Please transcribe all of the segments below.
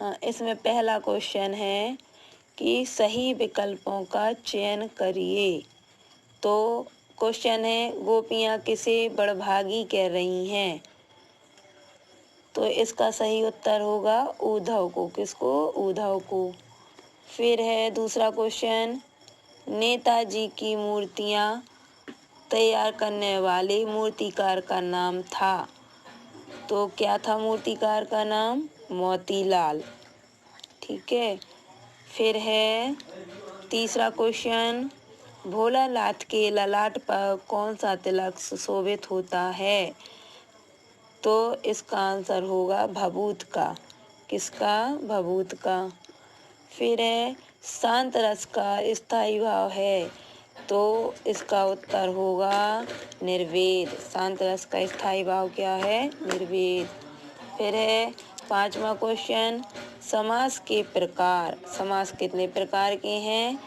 हाँ, इसमें पहला क्वेश्चन है कि सही विकल्पों का चयन करिए। तो क्वेश्चन है गोपियाँ किसे बड़भागी कह रही हैं? तो इसका सही उत्तर होगा उद्धव को। किसको? उद्धव को। फिर है दूसरा क्वेश्चन, नेताजी की मूर्तियाँ तैयार करने वाले मूर्तिकार का नाम था। तो क्या था मूर्तिकार का नाम? मोतीलाल। ठीक है। फिर है तीसरा क्वेश्चन, भोलानाथ के ललाट पर कौन सा तिलक सुशोभित होता है? तो इसका आंसर होगा भभूत का। किसका? भभूत का। फिर है शांत रस का स्थायी भाव है। तो इसका उत्तर होगा निर्वेद। शांत रस का स्थायी भाव क्या है? निर्वेद। फिर है पांचवा क्वेश्चन, समास के प्रकार। समास कितने प्रकार के हैं?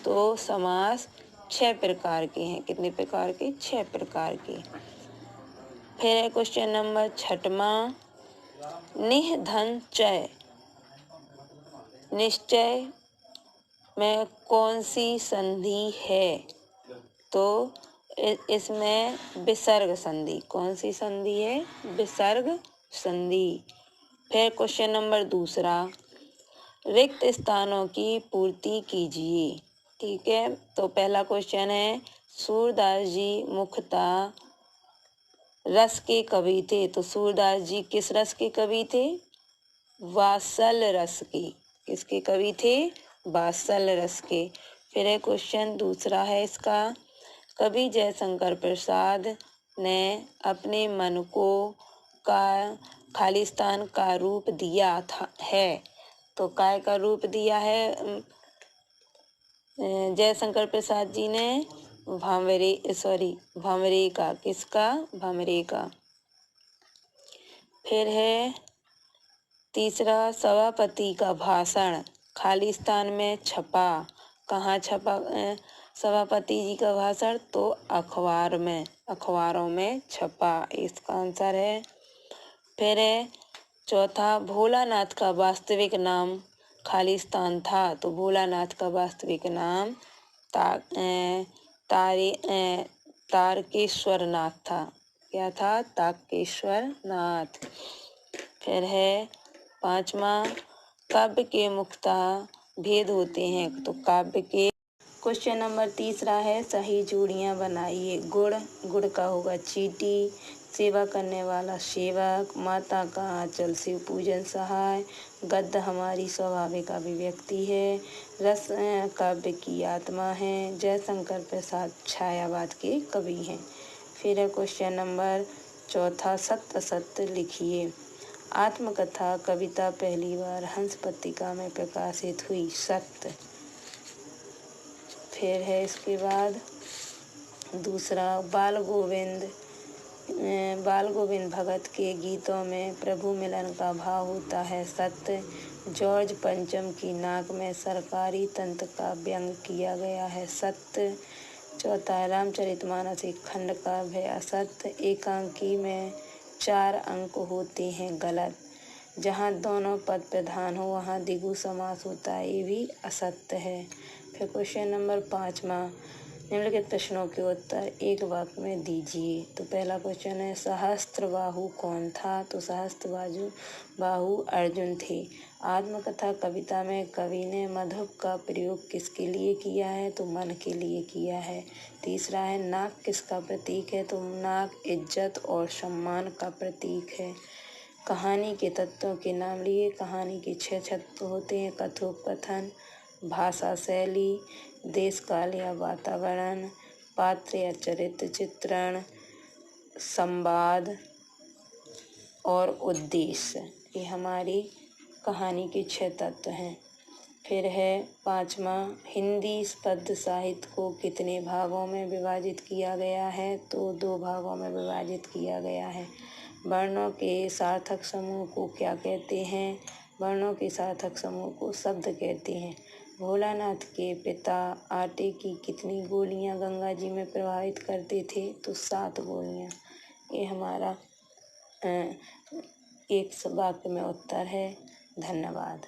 तो समास 6 प्रकार के हैं। कितने प्रकार के? 6 प्रकार के। फिर है क्वेश्चन नंबर 6वां, निह धन चय निश्चय में कौन सी संधि है? तो इसमें विसर्ग संधि। कौन सी संधि है? विसर्ग संधि। फिर क्वेश्चन नंबर दूसरा, रिक्त स्थानों की पूर्ति कीजिए। ठीक है। तो पहला क्वेश्चन है, सूरदास जी मुख्यतः रस के कवि थे। तो सूरदास जी किस रस के कवि थे? वात्सल रस के। किसके कवि थे? वात्सल रस के। फिर है क्वेश्चन दूसरा है इसका, कवि जयशंकर प्रसाद ने अपने मन को का खालिस्तान का रूप दिया था है। तो काय का रूप दिया है जयशंकर प्रसाद जी ने? भामरे का। किसका? भामरे का। फिर है तीसरा, सभापति का भाषण खालिस्तान में छपा। कहाँ छपा सभापति जी का भाषण? तो अखबार में, अखबारों में छपा। इसका आंसर है। फिर है चौथा, भोलानाथ का वास्तविक नाम खालिस्तान था। तो भोलानाथ का वास्तविक नाम तारकेश्वर नाथ था। क्या था? तारकेश्वर नाथ। फिर है पांचवा, काव्य के मुख्यतः भेद होते हैं। तो काव्य के क्वेश्चन नंबर तीसरा है, सही जोड़ियां बनाइए। गुड़ का होगा चीटी, सेवा करने वाला सेवक, माता का आंचल शिव पूजन सहाय, गद्य हमारी स्वाभाविक अभिव्यक्ति है, रस काव्य की आत्मा है, जयशंकर प्रसाद छायावाद के कवि हैं। फिर है क्वेश्चन नंबर चौथा, सत्य असत्य लिखिए। आत्मकथा कविता पहली बार हंस पत्रिका में प्रकाशित हुई। सत्य। फिर है इसके बाद दूसरा, बाल गोविंद भगत के गीतों में प्रभु मिलन का भाव होता है। सत्य। जॉर्ज पंचम की नाक में सरकारी तंत्र का व्यंग किया गया है। सत्य। चौथा, रामचरितमानस एक खंड काव्य है। असत्य। एकांकी में 4 अंक होते हैं। गलत। जहाँ दोनों पद प्रधान हो वहाँ द्विगु समास होता है। ये भी असत्य है। फिर क्वेश्चन नंबर 5वां, निम्नलिखित प्रश्नों के उत्तर एक वाक्य में दीजिए। तो पहला क्वेश्चन है, सहस्त्रबाहु कौन था? तो सहस्त्रबाहु अर्जुन थे। आत्मकथा कविता में कवि ने मधुप का प्रयोग किसके लिए किया है? तो मन के लिए किया है। तीसरा है, नाक किसका प्रतीक है? तो नाक इज्जत और सम्मान का प्रतीक है। कहानी के तत्वों के नाम लिए। कहानी के 6 तत्व होते हैं। कथोपकथन, भाषा शैली, देश काल या वातावरण, पात्र या चरित्र चित्रण, संवाद और उद्देश्य। ये हमारी कहानी के 6 तत्व हैं। फिर है 5वां, हिंदी पद्य साहित्य को कितने भागों में विभाजित किया गया है? तो 2 भागों में विभाजित किया गया है। वर्णों के सार्थक समूह को क्या कहते हैं? वर्णों के सार्थक समूह को शब्द कहते हैं। भोलानाथ के पिता आटे की कितनी गोलियां गंगा जी में प्रवाहित करते थे? तो 7 गोलियां। ये हमारा एक वाक्य में उत्तर है। धन्यवाद।